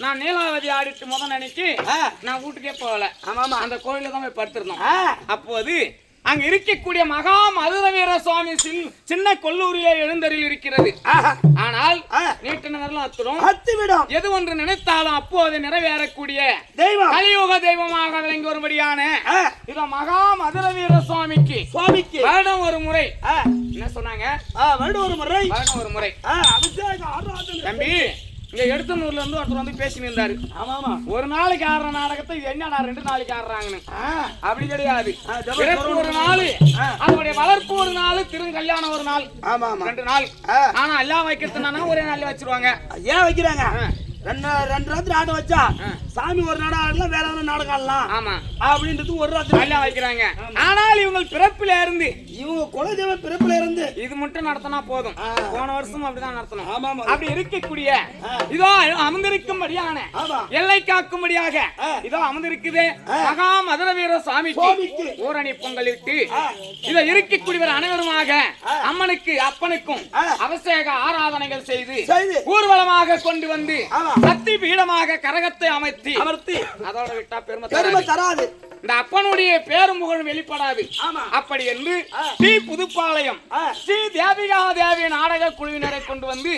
நான் நீலாவதி ஆடிட்டு முதல் நினைச்சு நான் வீட்டுக்கே போகல. அந்த கோயில தான் போய் படுத்திருந்தோம். அப்போது அங்க இருக்கக்கூடிய மகா மதுரவீர சுவாமி சின்ன கொல்லூரிலே எழுந்தரில் இருக்கிறது. ஆனால் நீட்டு நேரம் அத்துடும் எது ஒன்று நினைத்தாலும் அப்போது நிறைவேறக்கூடிய தெய்வம் கலியுக தெய்வமாக விளங்கி வரும்படியான இத மகா மதுரவீர சுவாமிக்கு வருடம் ஒரு முறை என்ன சொன்னாங்க? வருடம் ஒரு முறை தம்பி இங்க எடுத்தனூர்ல இருந்து ஒருத்தர் வந்து பேசிட்டு இருந்தாரு. ஒரு நாளைக்கு ஆடுற நாடகத்தை என்னடா 2 நாளைக்கு ஆடுறாங்கன்னு அப்படி கிடையாது. ஒரு நாள் அதனுடைய வளர்ப்பு ஒரு நாள், திருங்கல்யாணம் ஒரு நாள், 2 நாள். ஆனா எல்லாம் வைக்கிறதுனா ஒரே நாள்ல வச்சிருவாங்க. ஏன் வைக்கிறாங்க? 2 ராத்திரி ஆட்டம் வச்சா சாமி ஒரு நாடகம் ஆடலாம், வேற ஒரு நாடகம் ஆடலாம். ஆமா அப்படின்றது ஒரு ராத்திரி எல்லாம் வைக்கிறாங்க. ஆனால் இவங்க பிறப்பில இருந்து இவங்க குலதெய்வ பிறப்பில இருந்து இது மட்டும் நடத்தினா போதும். போன வருஷம் அப்படிதான் நடத்தணும். அப்படி இருக்கக்கூடிய இதோ அமர்ந்திருக்கும்படியான எல்லை காக்கும்படியாக இதோ அமர்ந்திருக்குது மகா மதுரவீர சுவாமிக்கு ஊரணி பொங்கலிட்டு இதை இருக்கக்கூடியவர் அனைவருமாக அம்மனுக்கு அப்பனுக்கும் அபிஷேக ஆராதனைகள் செய்து ஊர்வலமாக கொண்டு வந்து சக்தி பீடமாக கரகத்தை அமர்த்தி அதோட விட்டா பெருமை தராது. இந்த அப்பனுடைய பேரும் புகழும் வெளிப்படாது. அப்படி என்று ஸ்ரீ புதுப்பாளையம் ஸ்ரீ தேவிகா தேவி நாடக குழுவினரை கொண்டு வந்து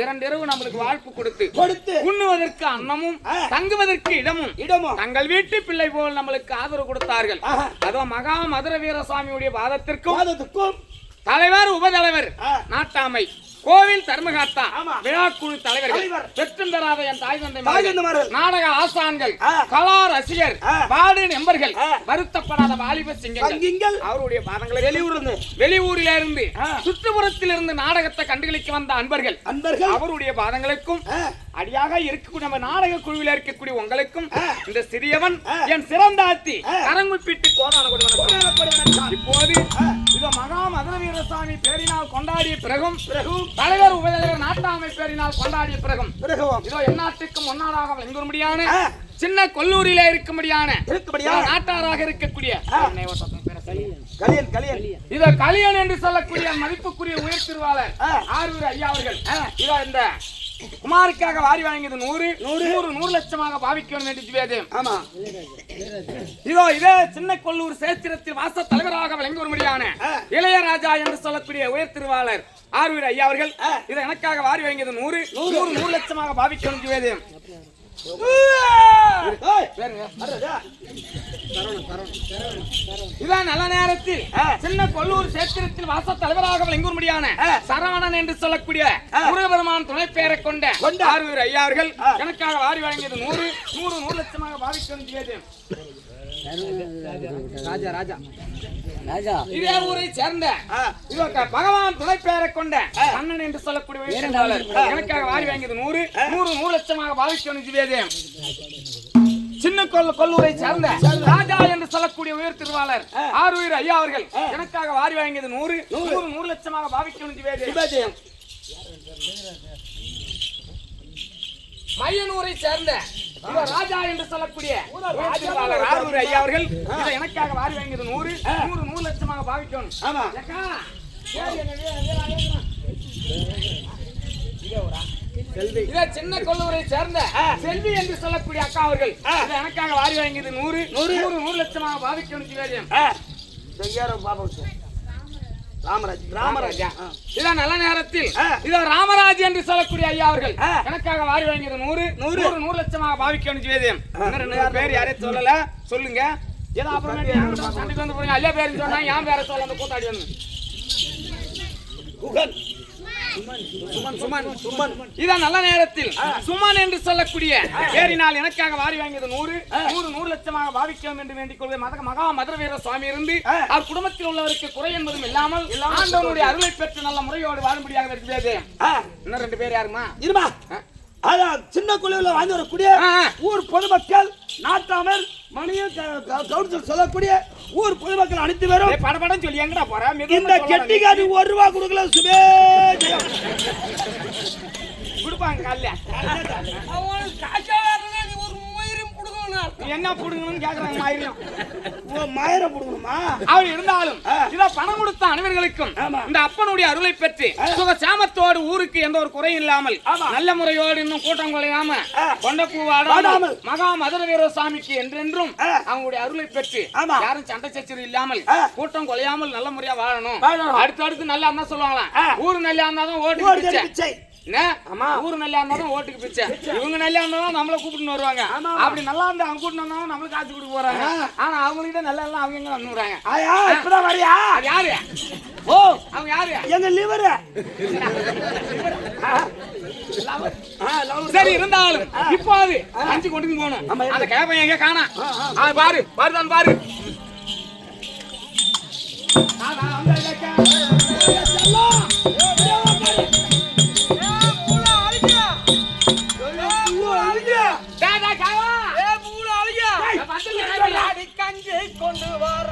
2 இரவு நம்மளுக்கு வாழ்ப்பு கொடுத்து உண்ணுவதற்கு அன்னமும் தங்குவதற்கு இடமும் தங்கள் வீட்டு பிள்ளை போல் நம்மளுக்கு ஆதரவு கொடுத்தார்கள். அதோ மகா மதுரவீர சுவாமியுடைய பாதத்திற்கும் தலைவர் உபதலைவர் நாட்டாமை கோவில் தர்மகாத்தா விழாக்குழு தலைவர்கள் பெற்றந்தராத என் தாய் தந்தை நாடக ஆசான்கள் கலா ரசிகர் பாடு நம்பர்கள் வருத்தப்படாத வாலிப சிங்கங்கள் அவருடைய பாதங்களை வெளியூரில் இருந்து சுற்றுப்புறத்தில் இருந்து நாடகத்தை கண்டுகளிக்க வந்த அன்பர்கள் அவருடைய பாதங்களுக்கும் அடியாக இருக்கக்கூடிய நம்ம நாடக குழுவில் இருக்கக்கூடிய உங்களுக்கும் இந்த சிறியவன் என் சிறந்தாத்தி கரங்குப்பிட்டு கோதான இப்போது இதோ மகா மதுரவீர சுவாமி பேரினால் கொண்டாடிய பிறகும் தலைவர் உபதலைவர் நாட்டாமை பேரினால் கொண்டாடிய பிறகும் இதோ எந்நாட்டுக்கும் ஒன்னாடாக விளங்கும்படியான சின்ன கொல்லூரிலே இருக்கும்படியான நாட்டாராக இருக்கக்கூடிய இதோ கலியன் என்று சொல்லக்கூடிய மதிப்புக்குரிய உயர் திருவாளர் ஆரூர் ஐயா அவர்கள் இதோ இந்த குமாருக்காக வாரி வாங்கியது 100 லட்சமாக பாவிக்க வேண்டும் என்று ஆமா இதோ இதே சின்ன கொல்லூர் சேத்திரத்தில் வாச தலைவராக விளங்கி வரும்படியான இளையராஜா என்று சொல்லக்கூடிய உயர் திருவாளர் ஆரூர் ஐயா அவர்கள் இதை எனக்காக வாரி வாங்கியது 100 லட்சமாக பாவிக்க வேண்டும். இதான் நல்ல நேரத்தில் சின்ன கொல்லூர் சேத்திரத்தில் வாச தலைவராக விளங்கும்படியான சரவணன் என்று சொல்லக்கூடிய முருகபெருமான் துணை பெயரை கொண்ட ஆரூர் ஐயா அவர்கள் எனக்காக வாரி வழங்கியது 100 லட்சமாக பாவிக்க இதே ஊரை சேர்ந்த பகவான் துணை பெயரை கொண்ட கண்ணன் என்று சொல்லக்கூடிய எனக்காக வாரி வாங்கியது 100 லட்சமாக பாவிக்க சின்ன கொல்லூரை சேர்ந்த ராஜா என்று சொல்லக்கூடிய உயர் திருவாளர் ஆரூர் ஐயா அவர்கள் எனக்காக வாரி வாங்கியது 100 லட்சமாக பாவிக்க மையனூரை சேர்ந்த ராஜா என்று சொல்லக்கூடிய ஆரூர் ஐயா அவர்கள் எனக்காக வாரி வாங்கியது 100 லட்சமாக பாவிக்கணும். சின்ன கொல்லூரை சேர்ந்த செல்வி என்று சொல்லக்கூடிய அக்கா அவர்கள் எனக்காக வாரி வாங்கியது 100 லட்சமாக பாவிக்கணும். ராமராஜா. இதான் நல்ல நேரத்தில் இதோ ராமராஜ் என்று சொல்லக்கூடிய ஐயா அவர்கள் எனக்காக வாரி வாங்கியது 100 லட்சமாக பாவிக்க வேண்டியது. பேர் யாரையும் சொல்லல, சொல்லுங்க. ஏதோ அப்புறம் சண்டைக்கு வந்து போறீங்க. ஐயா பேரு சொன்னா என் பேரை சொல்ல அந்த கூத்தாடி வந்து இதான் நல்ல நேரத்தில் சுமன் என்று சொல்லக்கூடிய பேரினால் எனக்காக வாரி வாங்கியது 100 லட்சமாக பாவிக்கும் என்று வேண்டிக் கொள்வேன். மகா மதுரவீர சுவாமி இருந்து அவர் குடும்பத்தில் உள்ளவருக்கு குறை என்பதும் இல்லாமல் ஆண்டவனுடைய அருளை பெற்று நல்ல முறையோடு வாழும்படியாக இருக்கிறது. இன்னும் 2 பேர் யாருமா இருமா? அதான் சின்ன குழுவில் வாழ்ந்து வரக்கூடிய ஊர் பொதுமக்கள், நாட்டாமர் மணியும் கவுன்சில் சொல்லக்கூடிய ஊர் பொதுமக்கள் அனைத்து பேரும் படப்படம் சொல்லி எங்கடா போற? இந்த கெட்டிக்காரி 1 ரூபா கொடுக்கல சுபே கொடுப்பாங்க. காலைல என்ன புடுங்கணும்னு கேக்குறாங்க. மாயிரம் புடுங்கணுமா? அவர் இருந்தாலும் இத பணம் கொடுத்த அனைவர்களுக்கும் இந்த அப்பனுடைய அருளை பெற்று சுக சாமத்தோடு ஊருக்கு எந்த ஒரு குறையும் இல்லாமல் நல்ல முறையோடு இன்னும் கூட்டம் குறையாம கொண்ட பூவாடாமல் மகா மதுரவீர சாமிக்கு என்றென்றும் அவங்களுடைய அருளை பெற்று யாரும் சண்டை சச்சரவு இல்லாமல் கூட்டம் குறையாமல் நல்ல முறையா வாழணும். அடுத்து நல்லா இருந்தா சொல்லுவாங்களாம், ஊரு நல்லா இருந்தாதான் ஓட்டு பிச்சை. ஊரு நல்லா இருந்தாலும் ஓட்டுக்கு பிச்சை. இவங்க நல்லா இருந்தாலும் நம்மள கூப்பிட்டு வருவாங்க. அப்படி நல்லா இருந்தா அவங்க கூப்பிட்டு வந்தாலும் நம்மளுக்கு காசு கொடுக்க போறாங்க. ஆனா அவங்ககிட்ட நல்லா இல்ல அவங்க எங்க வந்துறாங்க. இப்பதான் வரியா? யாரு? ஓ அவங்க யாரு? எங்க லிவர். சரி இருந்தாலும் இப்போ அது 5 கொண்டு போகணும். அந்த கேப்பை எங்க காணா? பாரு பாருதான் பாரு. கொண்டு வர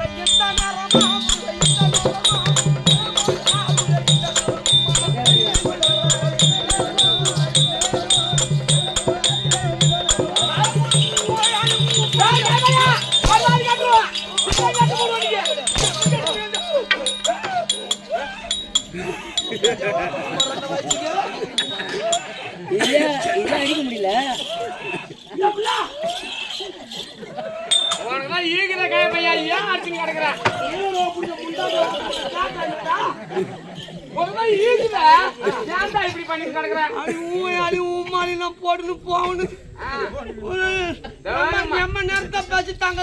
அடிக்க முடியல. ஈகிற கேப்பையா ஏன் அடிச்சுன்னு கிடக்குற? இப்படி பண்ணி கிடக்குற? போட்டு போகணும். நேரத்தை பேசி தாங்க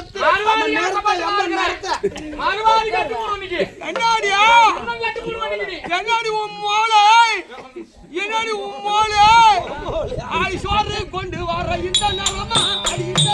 என்னாடி உன் மோளை சோறு கொண்டு வர இந்த நேரமா அடிக்க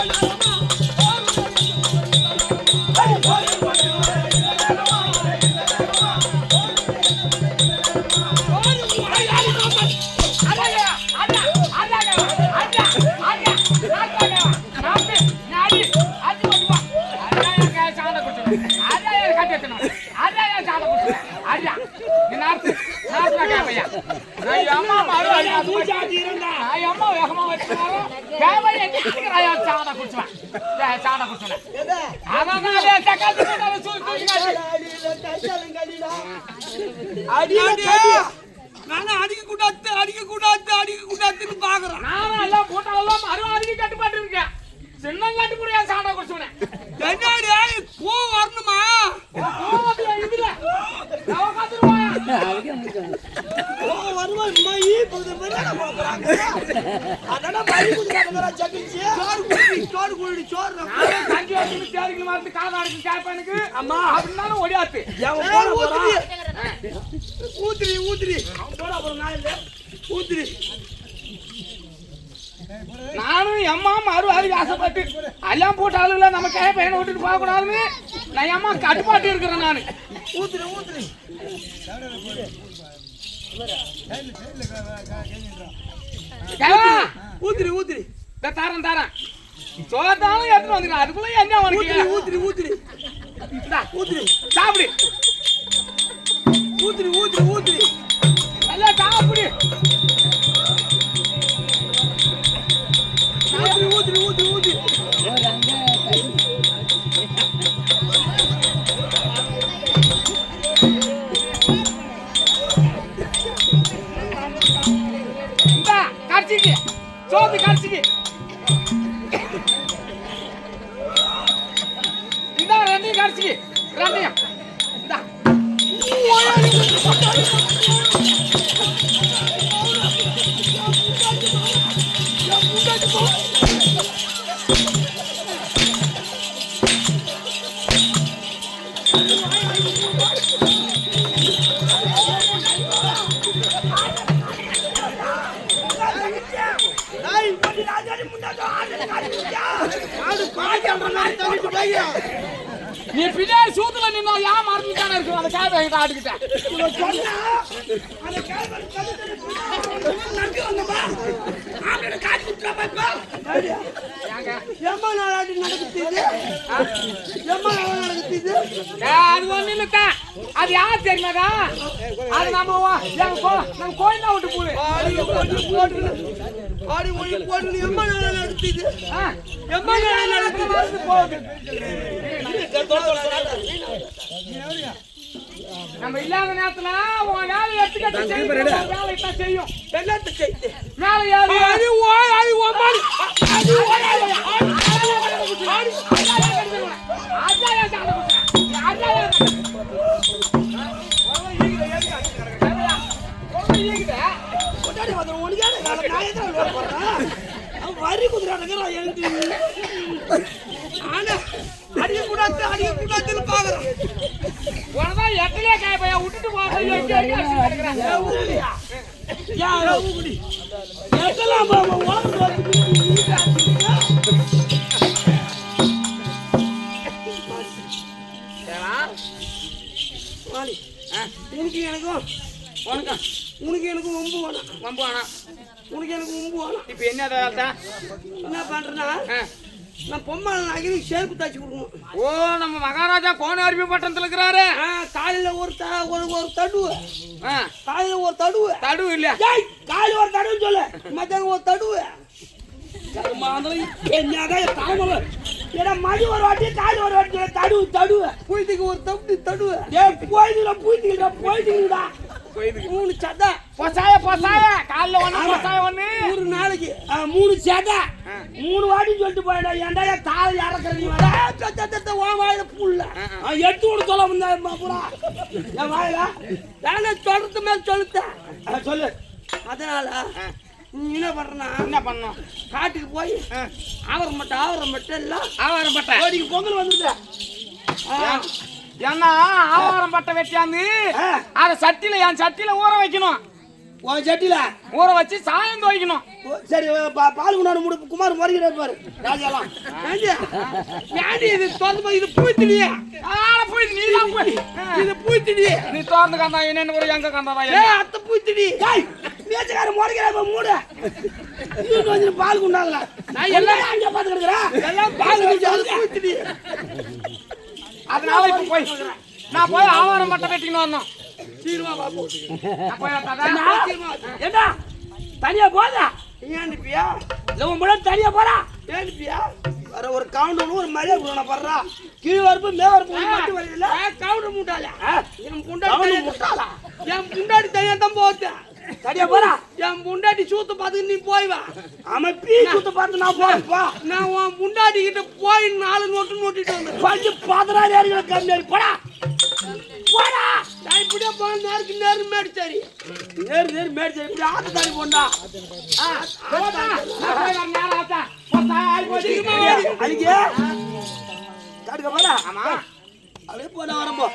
பாக்குறேன். நானும் எல்லாம் போட்டாலும் அடிக்க கட்டுப்பாட்டு இருக்கேன். சின்ன காட்டு முடியாது சாண்டா குடிச்சுனேன். பூ வரணுமா? ஓடியாத்து ஊத்திரி ஊத்திரி ஊத்திரி. நானும் எம்மா மறுவாதிக்கு ஆசைப்பட்டு எல்லாம் போட்டு ஆளுல நம்ம கேப்ப பையனை விட்டுட்டு போக கூடாதுன்னு நான் அம்மா கட்டுப்பாட்டு இருக்கிறேன். நானு ஊத்துரு ஊத்துரு ஊத்துரு ஊத்துரு தாரன் தாரன் சோத்தாலும் எடுத்துட்டு வந்துக்கலாம். அதுக்குள்ள என்ன உனக்கு? ஊத்துரு ஊத்துரு ஊத்துரு சாப்பிடு. ஊத்துரு ஊத்துரு ஊத்துரு நல்லா சாப்பிடு. ஊத்துரு ஊத்துரு ஊத்துரு ஊத்துரு கடிச்சிக்கு சோத்து கடிச்சிக்கு இதான் 2 கடிச்சிக்கு 2 இந்தா நீ பின்னாடி சூத்துல நின்னா ஏன் மறந்துட்டானே இருக்கு அந்த காய் வாங்கிட்டு ஆட்டுக்கிட்டேன் அது ஒண்ணு இல்லக்கா அது யார் தெரியுமாக்கா அது நம்ம நம்ம கோயில் தான் விட்டு போடு ஆடி ஒளி போட்டு எம்மா நாளா நடத்துது போகுது நம்ம இல்லாத நேரத்துல உன் வேலை எடுத்துக்கிட்டு வேலை தான் செய்யும் வெள்ளத்தை செய்து மேல ஏறி அது ஓய் அது ஓமாடி அது ஓய் வரி குதிரானுங்க எனக்கு ஆனா அடிக்க கூடாதுன்னு பாக்குறேன் உனதான் எட்டலே காய பையா விட்டுட்டு உனக்கு எனக்கு வம்பு வேணாம் உனக்கு எனக்கு வம்பு வேணாம். இப்ப என்ன என்ன பண்றேன்னா நான் பொம்மை நகைக்கு சேர்ப்பு தாச்சு கொடுக்கணும். ஓ நம்ம மகாராஜா கோனார்பி பட்டணத்துல இருக்கிறாரு. காலையில ஒரு தடுவு காலையில ஒரு தடுவு இல்லையா காலையில ஒரு தடுவு சொல்லு மத்தியானம் ஒரு தடுவு மணி ஒரு வாட்டி காலையில் ஒரு வாட்டி தடுவு புயத்துக்கு ஒரு தடுவு போயிட்டுடா மூணு சட்டை பொசாய காலைல ஒண்ணு ஒரு நாளைக்கு 3 சட்டை 3 வாட்டி சொல்லிட்டு போயிடா ஏன்டா காலை இறக்குற வாயில புள்ள எடுத்து கூட சொல்ல முடியாது என் வாயில தானே சொல்றது மேல சொல்லுத்தேன் சொல்லு. அதனால நீ என்ன பண்ணணும் காட்டுக்கு போய் ஆவரம் மட்டும் இல்ல ஆவாரம் பட்டை பொங்கல் வந்துருது ஏன்னா ஆவாரம் பட்டை வெட்டியாந்து அத சட்டியில ஊற வைக்கணும். உன் சட்டியில ஊற வச்சு சாயம் துவைக்கணும். சரி பால் குண்டாடு குமார் மறுக்கிறார் பாரு ராஜாலாம் இது திறந்து இது பூத்திடியே நீதான் போய் இது பூத்திடி நீ திறந்து கந்தா என்ன ஒரு எங்க கந்தாதா அத்தை பூத்திடி மேச்சக்கார மறுக்கிறார் மூட வந்து பால் குண்டாடல நான் எல்லாம் அங்கே பார்த்து கிடக்குறேன் எல்லாம் பால் பூத்திடி. அதனால இப்ப போய் நான் போய் ஆவாரம் பட்டை வெட்டிக்கணும் வரணும். சீருவா பாபு போய் ஏண்டா தனியா போதா ஏன்னுப்பியா லவ் முன்னாடி தனியா போறா ஏன்னுப்பியா வர ஒரு கவுண்டர் ஒரு மரியாதை கொடுக்கணும் படுறா கீழ் வரப்பு மே வரப்பு மட்டும் வரல கவுண்டர் முட்டாளா என் புண்டாடி தனியா தான் போகுது தனியா போறா என் புண்டாடி சூத்த பார்த்து நீ போய் வா அவன் பீ சூத்த பார்த்து நான் போறப்பா நான் உன் புண்டாடி கிட்ட போய் 4 நோட்டு நோட்டிட்டு வந்து பஞ்சு பாதராதி யாருக்கிற கம்மியாரி போடா போடா நான் இப்படியே போன நேரு மேடிச்சாரி நேரு மேடிச்சாரி இப்படி ஆத்த தாடி போண்டா அடிக்க காட்டுக்க போடா ஆமா அப்படியே போட வரப்போ